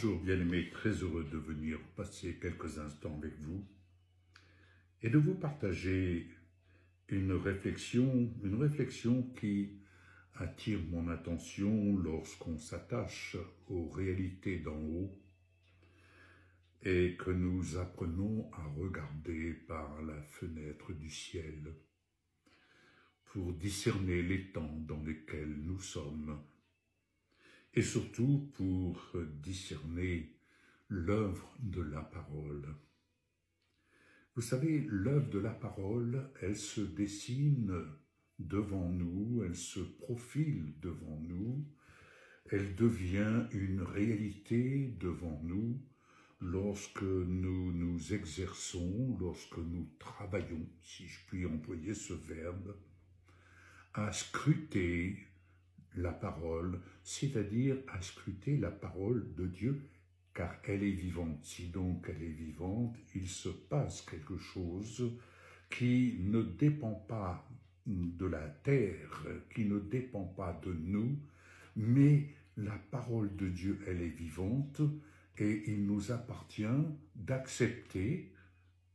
Bonjour bien-aimés, très heureux de venir passer quelques instants avec vous et de vous partager une réflexion qui attire mon attention lorsqu'on s'attache aux réalités d'en haut et que nous apprenons à regarder par la fenêtre du ciel pour discerner les temps dans lesquels nous sommes et surtout pour discerner l'œuvre de la parole. Vous savez, l'œuvre de la parole, elle se dessine devant nous, elle se profile devant nous, elle devient une réalité devant nous lorsque nous nous exerçons, lorsque nous travaillons, si je puis employer ce verbe, à scruter la parole, c'est-à-dire à scruter la parole de Dieu, car elle est vivante. Si donc elle est vivante, il se passe quelque chose qui ne dépend pas de la terre, qui ne dépend pas de nous, mais la parole de Dieu, elle est vivante et il nous appartient d'accepter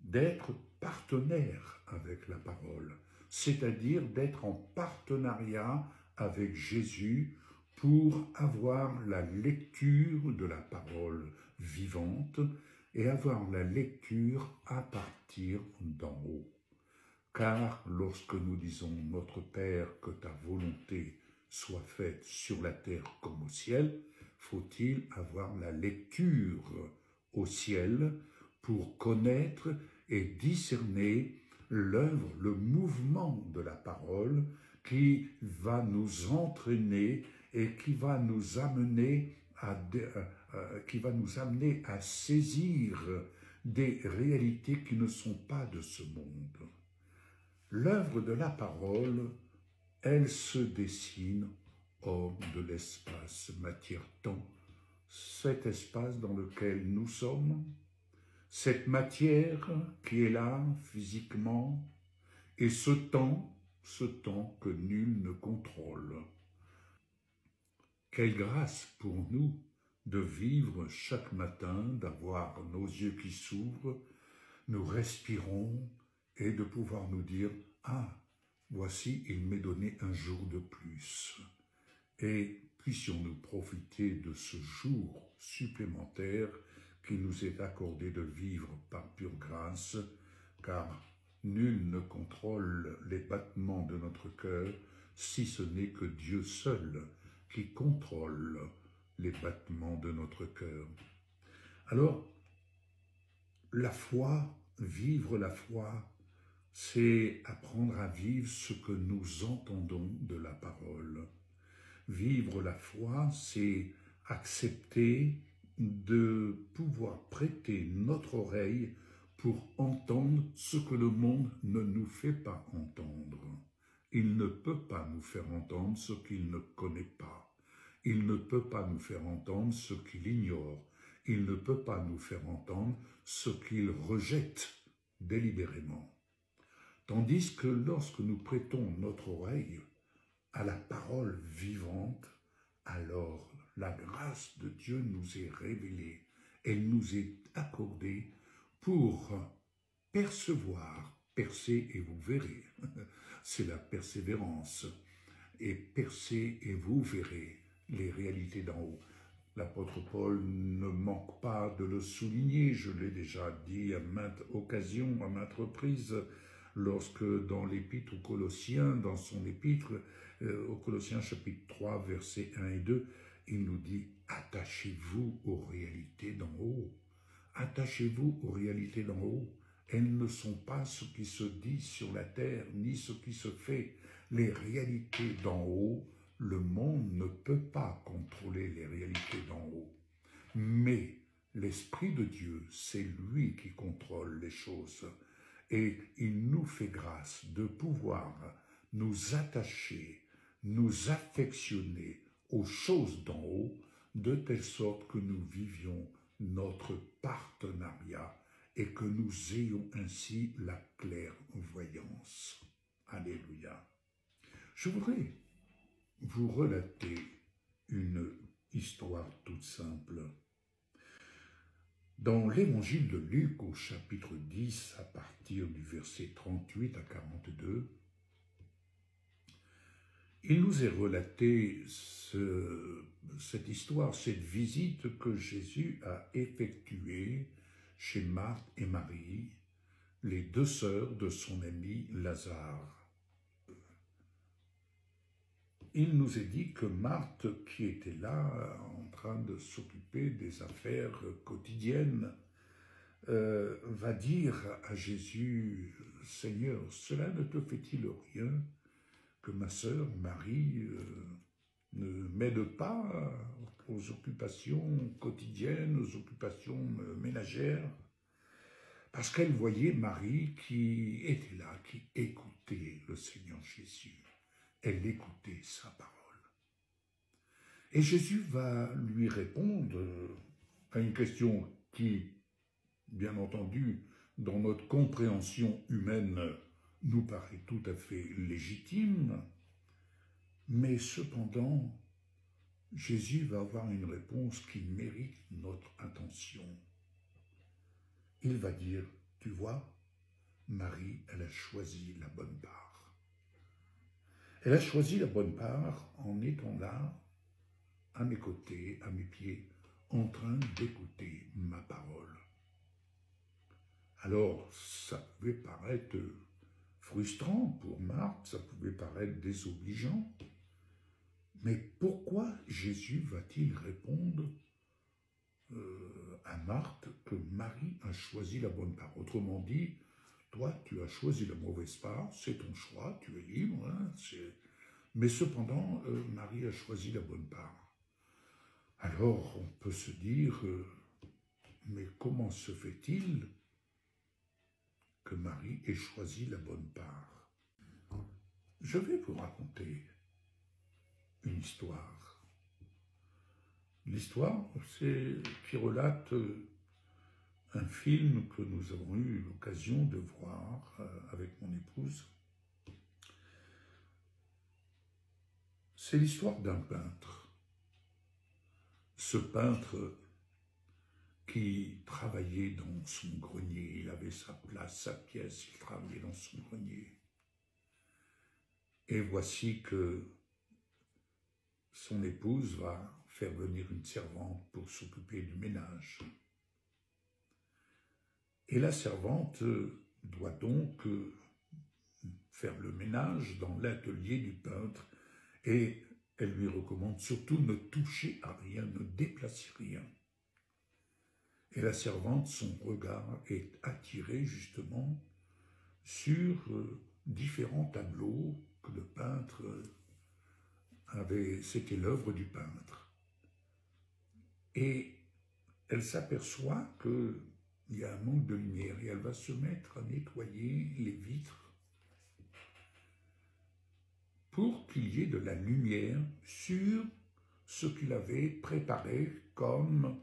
d'être partenaire avec la parole, c'est-à-dire d'être en partenariat avec Jésus pour avoir la lecture de la parole vivante et avoir la lecture à partir d'en haut. Car lorsque nous disons « Notre Père, que ta volonté soit faite sur la terre comme au ciel », faut-il avoir la lecture au ciel pour connaître et discerner l'œuvre, le mouvement de la parole qui va nous entraîner et qui va nous amener à saisir des réalités qui ne sont pas de ce monde. L'œuvre de la parole, elle se dessine hors de l'espace matière-temps, cet espace dans lequel nous sommes, cette matière qui est là physiquement, et ce temps que nul ne contrôle. Quelle grâce pour nous de vivre chaque matin, d'avoir nos yeux qui s'ouvrent, nous respirons et de pouvoir nous dire « Ah, voici, il m'est donné un jour de plus ». Et puissions-nous profiter de ce jour supplémentaire qui nous est accordé de vivre par pure grâce, car nul ne contrôle les battements de notre cœur, si ce n'est que Dieu seul qui contrôle les battements de notre cœur. Alors, la foi, vivre la foi, c'est apprendre à vivre ce que nous entendons de la parole. Vivre la foi, c'est accepter de pouvoir prêter notre oreille pour entendre ce que le monde ne nous fait pas entendre. Il ne peut pas nous faire entendre ce qu'il ne connaît pas. Il ne peut pas nous faire entendre ce qu'il ignore. Il ne peut pas nous faire entendre ce qu'il rejette délibérément. Tandis que lorsque nous prêtons notre oreille à la parole vivante, alors la grâce de Dieu nous est révélée, elle nous est accordée pour percevoir, percer et vous verrez, c'est la persévérance, et percer et vous verrez les réalités d'en haut. L'apôtre Paul ne manque pas de le souligner, je l'ai déjà dit à maintes occasions, à maintes reprises, lorsque dans l'épître aux Colossiens, dans son épître, aux Colossiens chapitre 3, versets 1 et 2, il nous dit « Attachez-vous aux réalités d'en haut. Attachez-vous aux réalités d'en haut. Elles ne sont pas ce qui se dit sur la terre, ni ce qui se fait. Les réalités d'en haut, le monde ne peut pas contrôler les réalités d'en haut. Mais l'Esprit de Dieu, c'est lui qui contrôle les choses. Et il nous fait grâce de pouvoir nous attacher, nous affectionner aux choses d'en haut, de telle sorte que nous vivions notre partenariat et que nous ayons ainsi la clairvoyance. Alléluia. Je voudrais vous relater une histoire toute simple. Dans l'évangile de Luc, au chapitre 10, à partir du verset 38 à 42, il nous est relaté cette histoire, cette visite que Jésus a effectuée chez Marthe et Marie, les deux sœurs de son ami Lazare. Il nous est dit que Marthe, qui était là en train de s'occuper des affaires quotidiennes, va dire à Jésus, « Seigneur, cela ne te fait-il rien que ma sœur Marie ne m'aide pas aux occupations quotidiennes, aux occupations ménagères ?» Parce qu'elle voyait Marie qui était là, qui écoutait le Seigneur Jésus. Elle écoutait sa parole. Et Jésus va lui répondre à une question qui, bien entendu, dans notre compréhension humaine, nous paraît tout à fait légitime, mais cependant, Jésus va avoir une réponse qui mérite notre attention. Il va dire, tu vois, Marie, elle a choisi la bonne part. Elle a choisi la bonne part en étant là, à mes côtés, à mes pieds, en train d'écouter ma parole. Alors, ça pouvait paraître frustrant pour Marthe, ça pouvait paraître désobligeant, mais pourquoi Jésus va-t-il répondre à Marthe que Marie a choisi la bonne part? Autrement dit, toi, tu as choisi la mauvaise part, c'est ton choix, tu es libre, hein, mais cependant, Marie a choisi la bonne part. Alors, on peut se dire, mais comment se fait-il que Marie ait choisi la bonne part? Je vais vous raconter une histoire. L'histoire, c'est qui relate un film que nous avons eu l'occasion de voir avec mon épouse. C'est l'histoire d'un peintre. Ce peintre qui travaillait dans son grenier, il avait sa place, sa pièce, il travaillait dans son grenier. Et voici que son épouse va faire venir une servante pour s'occuper du ménage. Et la servante doit donc faire le ménage dans l'atelier du peintre et elle lui recommande surtout ne toucher à rien, ne déplacer rien. Et la servante, son regard est attiré justement sur différents tableaux que le peintre avait, c'était l'œuvre du peintre. Et elle s'aperçoit qu'il y a un manque de lumière et elle va se mettre à nettoyer les vitres pour qu'il y ait de la lumière sur ce qu'il avait préparé comme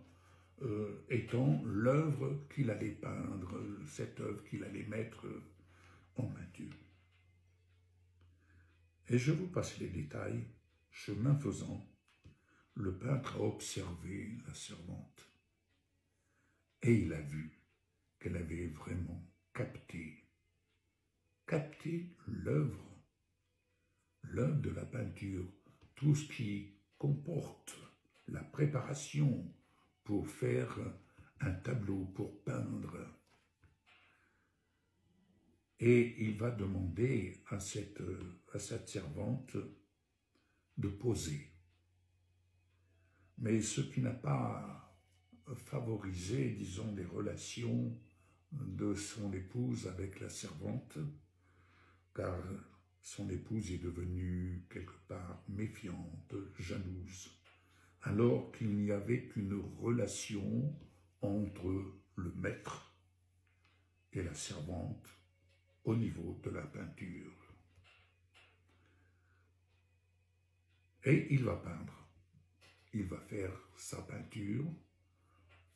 étant l'œuvre qu'il allait peindre, cette œuvre qu'il allait mettre en peinture. Et je vous passe les détails. Chemin faisant, le peintre a observé la servante et il a vu qu'elle avait vraiment capté l'œuvre de la peinture, tout ce qui comporte la préparation pour faire un tableau, pour peindre. Et il va demander à cette servante de poser. Mais ce qui n'a pas favorisé, disons, les relations de son épouse avec la servante, car son épouse est devenue quelque part méfiante, jalouse, alors qu'il n'y avait qu'une relation entre le maître et la servante au niveau de la peinture. Et il va peindre. Il va faire sa peinture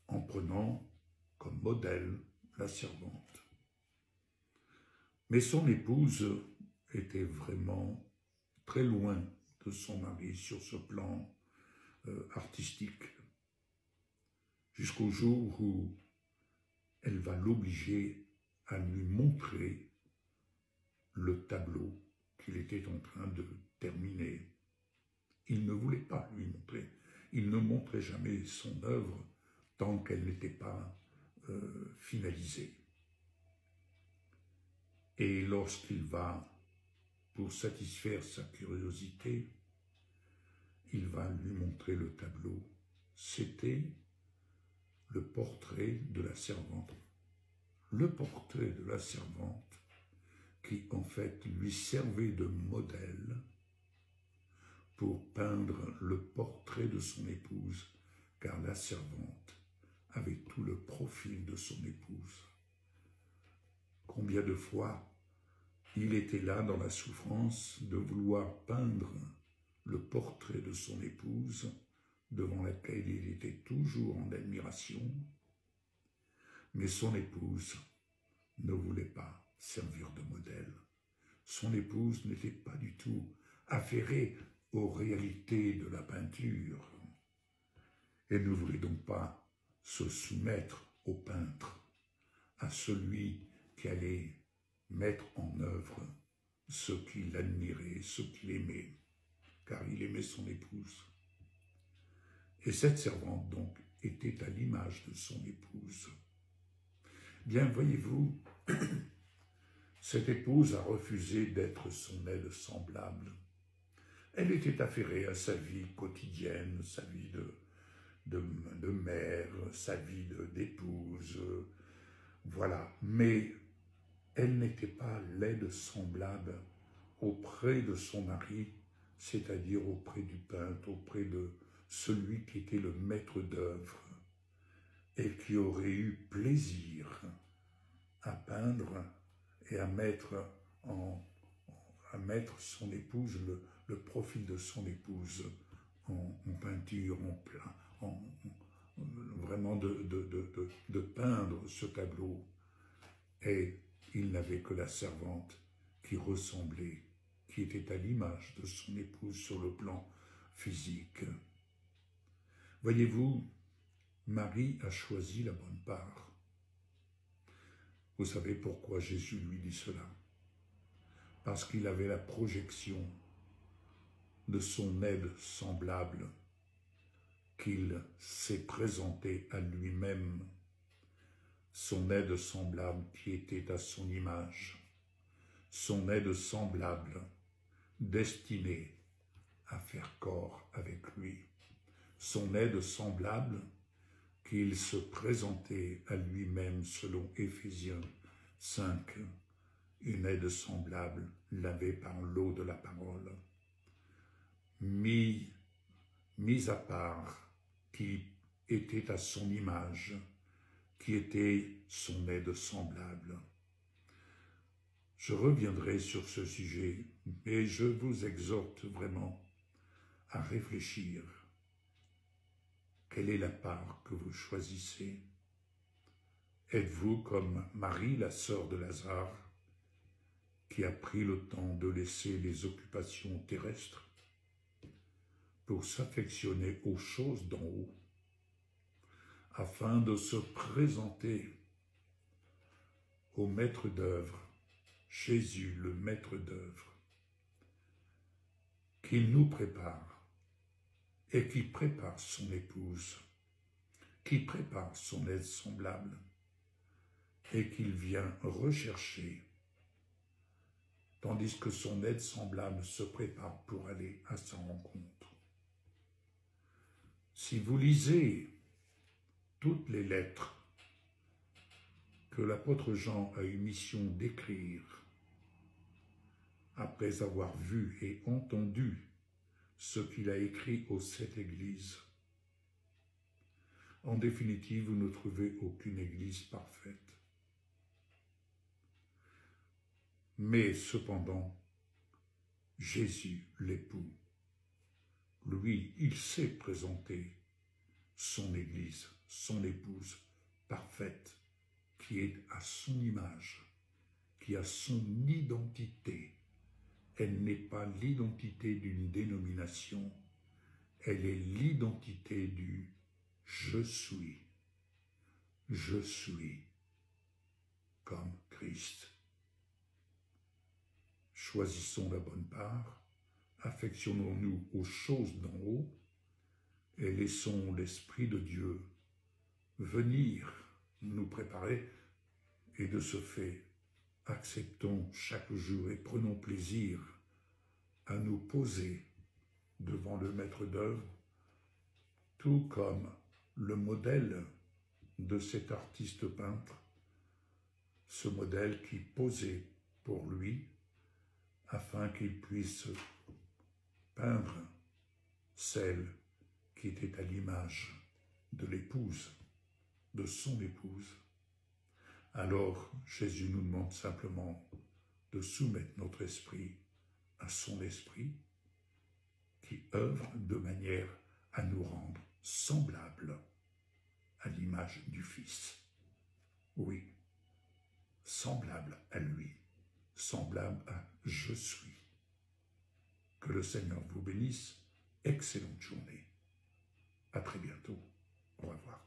en prenant comme modèle la servante. Mais son épouse était vraiment très loin de son mari sur ce plan artistique, jusqu'au jour où elle va l'obliger à lui montrer le tableau qu'il était en train de terminer. Il ne voulait pas lui montrer. Il ne montrait jamais son œuvre tant qu'elle n'était pas finalisée. Et lorsqu'il va, pour satisfaire sa curiosité, il va lui montrer le tableau. C'était le portrait de la servante. Le portrait de la servante qui, en fait, lui servait de modèle pour peindre le portrait de son épouse, car la servante avait tout le profil de son épouse. Combien de fois il était là dans la souffrance de vouloir peindre le portrait de son épouse, devant laquelle il était toujours en admiration, mais son épouse ne voulait pas servir de modèle. Son épouse n'était pas du tout affairée aux réalités de la peinture. Elle ne voulait donc pas se soumettre au peintre, à celui qui allait mettre en œuvre ce qu'il admirait, ce qu'il aimait, car il aimait son épouse. Et cette servante, donc, était à l'image de son épouse. Bien, voyez-vous, cette épouse a refusé d'être son aide semblable. Elle était affairée à sa vie quotidienne, sa vie de mère, sa vie d'épouse, voilà. Mais elle n'était pas l'aide semblable auprès de son mari, c'est-à-dire auprès du peintre, auprès de celui qui était le maître d'œuvre et qui aurait eu plaisir à peindre et à mettre son épouse, le profil de son épouse en peinture, vraiment de peindre ce tableau. Et il n'avait que la servante qui ressemblait, qui était à l'image de son épouse sur le plan physique. Voyez-vous, Marie a choisi la bonne part. Vous savez pourquoi Jésus lui dit cela? Parce qu'il avait la projection de son aide semblable qu'il s'est présenté à lui-même, son aide semblable qui était à son image, son aide semblable destinée à faire corps avec lui, son aide semblable qu'il se présentait à lui-même selon Éphésiens 5, une aide semblable lavée par l'eau de la parole, mis à part, qui était à son image, qui était son aide semblable. Je reviendrai sur ce sujet, mais je vous exhorte vraiment à réfléchir. Quelle est la part que vous choisissez? Êtes-vous comme Marie, la sœur de Lazare, qui a pris le temps de laisser les occupations terrestres pour s'affectionner aux choses d'en haut, afin de se présenter au maître d'œuvre, Jésus, le maître d'œuvre, qu'il nous prépare et qui prépare son épouse, qui prépare son aide semblable et qu'il vient rechercher, tandis que son aide semblable se prépare pour aller à sa rencontre. Si vous lisez toutes les lettres que l'apôtre Jean a eu mission d'écrire après avoir vu et entendu ce qu'il a écrit aux 7 églises, en définitive, vous ne trouvez aucune église parfaite. Mais cependant, Jésus, l'époux, lui, il sait présenter son église, son épouse parfaite, qui est à son image, qui a son identité. Elle n'est pas l'identité d'une dénomination, elle est l'identité du « je suis ». Je suis. Christ. Choisissons la bonne part, affectionnons-nous aux choses d'en haut et laissons l'Esprit de Dieu venir nous préparer, et de ce fait, acceptons chaque jour et prenons plaisir à nous poser devant le maître d'œuvre, tout comme le modèle de cet artiste peintre, ce modèle qui posait pour lui afin qu'il puisse peindre celle qui était à l'image de l'épouse, de son épouse. Alors Jésus nous demande simplement de soumettre notre esprit à son esprit qui œuvre de manière à nous rendre semblables à l'image du Fils. Oui, semblable à lui, semblable à je suis. Que le Seigneur vous bénisse. Excellente journée. À très bientôt. Au revoir.